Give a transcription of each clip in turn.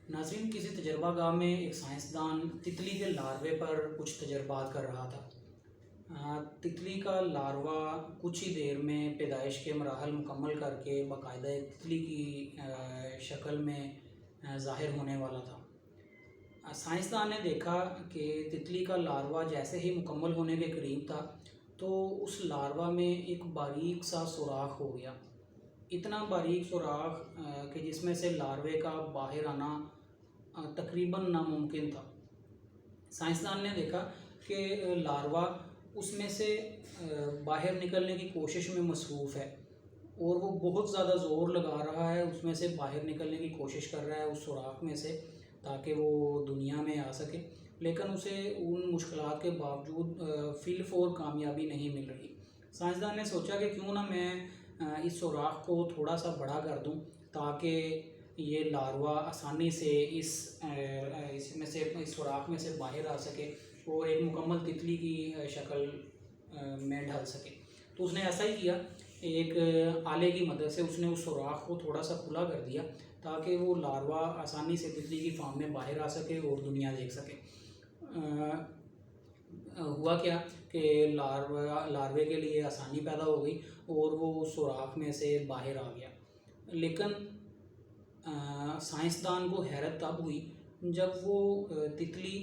नाज़रीन, किसी तजर्बा गाह में एक साइंसदान तितली के लार्वे पर कुछ तजर्बात कर रहा था। तितली का लार्वा कुछ ही देर में पैदाइश के मराहल मुकम्मल करके बाकायदा एक तितली की शक्ल में ज़ाहिर होने वाला था। साइंसदान ने देखा कि तितली का लार्वा जैसे ही मुकम्मल होने के करीब था तो उस लार्वा में एक बारीक सा सुराख हो गया। इतना बारीक सुराख कि जिसमें से लार्वे का बाहर आना तकरीबन नामुमकिन था। साइंसदान ने देखा कि लार्वा उसमें से बाहर निकलने की कोशिश में मसरूफ़ है और वो बहुत ज़्यादा ज़ोर लगा रहा है, उसमें से बाहर निकलने की कोशिश कर रहा है उस सुराख में से, ताकि वो दुनिया में आ सके। लेकिन उसे उन मुश्किलात के बावजूद फ़िलफ़ौर कामयाबी नहीं मिल रही। साइंसदान ने सोचा कि क्यों ना मैं इस सुराख को थोड़ा सा बड़ा कर दूं ताकि ये लार्वा आसानी से इस सुराख में से बाहर आ सके और एक मुकम्मल तितली की शक्ल में ढल सके। तो उसने ऐसा ही किया। एक आले की मदद से उसने उस सुराख को थोड़ा सा खुला कर दिया ताकि वो लार्वा आसानी से तितली की फार्म में बाहर आ सके और दुनिया देख सके। हुआ क्या कि लार्वे के लिए आसानी पैदा हो गई और वो सुराख में से बाहर आ गया। लेकिन साइंसदान को हैरत तब हुई जब वो तितली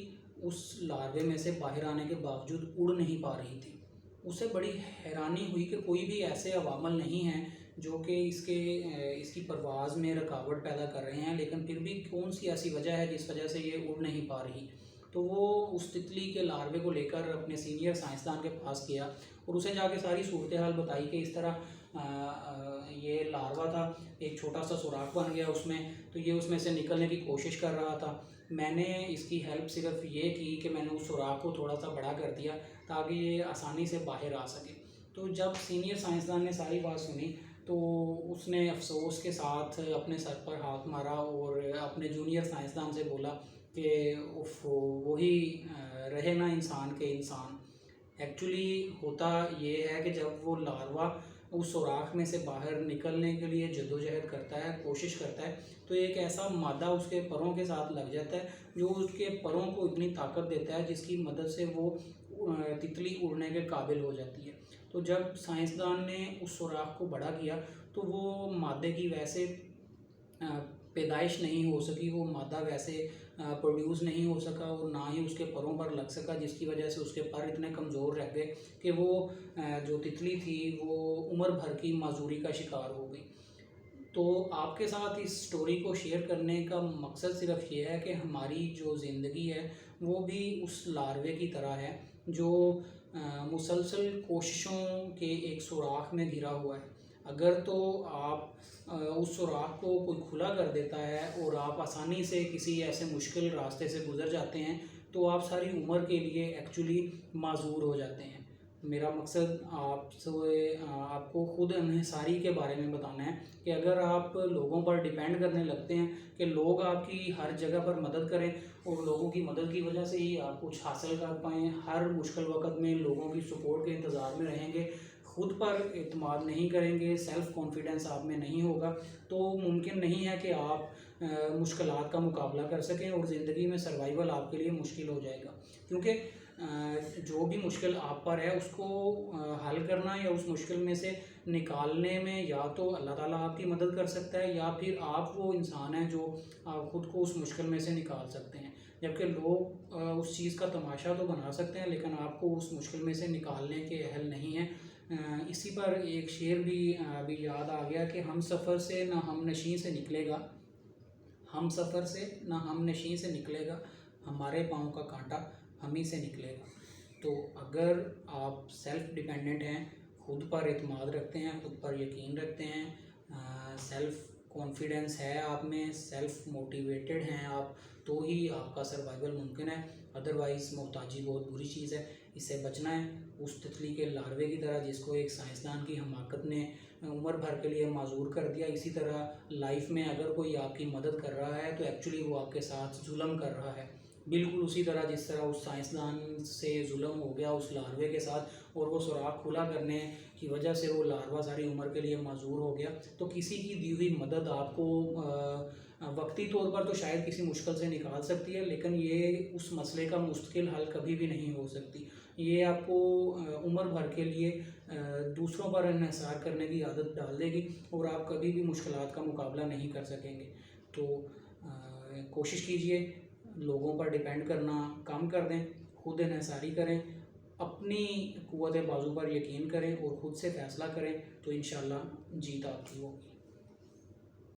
उस लार्वे में से बाहर आने के बावजूद उड़ नहीं पा रही थी। उसे बड़ी हैरानी हुई कि कोई भी ऐसे अवामल नहीं हैं जो कि इसकी परवाज़ में रुकावट पैदा कर रहे हैं, लेकिन फिर भी कौन सी ऐसी वजह है जिस वजह से ये उड़ नहीं पा रही। तो वो उस तितली के लार्वे को लेकर अपने सीनियर साइंसदान के पास गया और उसे जाके सारी सूरत हाल बताई कि इस तरह ये लार्वा था, एक छोटा सा सुराख बन गया उसमें, तो ये उसमें से निकलने की कोशिश कर रहा था। मैंने इसकी हेल्प सिर्फ ये की कि मैंने उस सुराख को थोड़ा सा बड़ा कर दिया ताकि ये आसानी से बाहर आ सके। तो जब सीनियर साइंसदान ने सारी बात सुनी तो उसने अफसोस के साथ अपने सर पर हाथ मारा और अपने जूनियर साइंसदान से बोला कि उफ, वही रहे ना इंसान के इंसान। एक्चुअली होता ये है कि जब वो लार्वा उस सुराख में से बाहर निकलने के लिए जद्दोजहद करता है, कोशिश करता है, तो एक ऐसा मादा उसके परों के साथ लग जाता है जो उसके परों को इतनी ताकत देता है जिसकी मदद से वो तितली उड़ने के काबिल हो जाती है। तो जब साइंसदान ने उस सुराख को बड़ा किया तो वो मादे की वैसे पैदाइश नहीं हो सकी, वो मादा वैसे प्रोड्यूस नहीं हो सका और ना ही उसके परों पर लग सका, जिसकी वजह से उसके पर इतने कमज़ोर रह गए कि वो जो तितली थी वो उम्र भर की माजूरी का शिकार हो गई। तो आपके साथ इस स्टोरी को शेयर करने का मकसद सिर्फ ये है कि हमारी जो ज़िंदगी है वो भी उस लार्वे की तरह है जो मुसलसल कोशिशों के एक सुराख में घिरा हुआ है। अगर तो आप उस सुराख को कोई खुला कर देता है और आप आसानी से किसी ऐसे मुश्किल रास्ते से गुज़र जाते हैं तो आप सारी उम्र के लिए एक्चुअली माज़ूर हो जाते हैं। मेरा मकसद आपको खुद इन्हिसारी के बारे में बताना है कि अगर आप लोगों पर डिपेंड करने लगते हैं कि लोग आपकी हर जगह पर मदद करें और लोगों की मदद की वजह से ही आप कुछ हासिल कर पाएँ, हर मुश्किल वक़्त में लोगों की सपोर्ट के इंतज़ार में रहेंगे, खुद पर एतमाद नहीं करेंगे, सेल्फ़ कॉन्फिडेंस आप में नहीं होगा, तो मुमकिन नहीं है कि आप मुश्किलात का मुकाबला कर सकें और ज़िंदगी में सर्वाइवल आपके लिए मुश्किल हो जाएगा। क्योंकि जो भी मुश्किल आप पर है उसको हल करना या उस मुश्किल में से निकालने में या तो अल्लाह ताला आपकी मदद कर सकता है या फिर आप वो इंसान हैं जो ख़ुद को उस मुश्किल में से निकाल सकते हैं। जबकि लोग उस चीज़ का तमाशा तो बना सकते हैं लेकिन आपको उस मुश्किल में से निकालने के अहल नहीं हैं। इसी पर एक शेर भी अभी याद आ गया कि हम सफ़र से ना हम नशीं से निकलेगा, हम सफ़र से ना हम नशीं से निकलेगा, हमारे पाँव का कांटा हम ही से निकलेगा। तो अगर आप सेल्फ़ डिपेंडेंट हैं, खुद पर एतमाद रखते हैं, खुद पर यकीन रखते हैं, सेल्फ़ कॉन्फिडेंस है आप में, सेल्फ़ मोटिवेटेड हैं आप, तो ही आपका सर्वाइवल मुमकिन है। अदरवाइज़ मोहताजी बहुत बुरी चीज़ है, इससे बचना है। उस तितली के लार्वे की तरह जिसको एक साइंसदान की हमाकत ने उम्र भर के लिए माजूर कर दिया, इसी तरह लाइफ में अगर कोई आपकी मदद कर रहा है तो एक्चुअली वो आपके साथ जुल्म कर रहा है। बिल्कुल उसी तरह जिस तरह उस साइंसदान से जुल्म हो गया उस लार्वे के साथ और वो सुराख खुला करने की वजह से वो लार्वा सारी उम्र के लिए माजूर हो गया। तो किसी की दी हुई मदद आपको وقتی طور پر تو شاید کسی مشکل سے نکال سکتی ہے، لیکن یہ اس مسئلے کا مستقل حل کبھی بھی نہیں ہو سکتی. یہ آپ کو عمر بھر کے لیے دوسروں پر انحصار کرنے کی عادت ڈال دے گی اور آپ کبھی بھی مشکلات کا مقابلہ نہیں کر سکیں گے. تو کوشش کیجئے لوگوں پر ڈیپینڈ کرنا کم کر دیں، خود انحصاری کریں، اپنی قوت بازو پر یقین کریں اور خود سے فیصلہ کریں، تو انشاءاللہ جیت آپ کی ہوگی.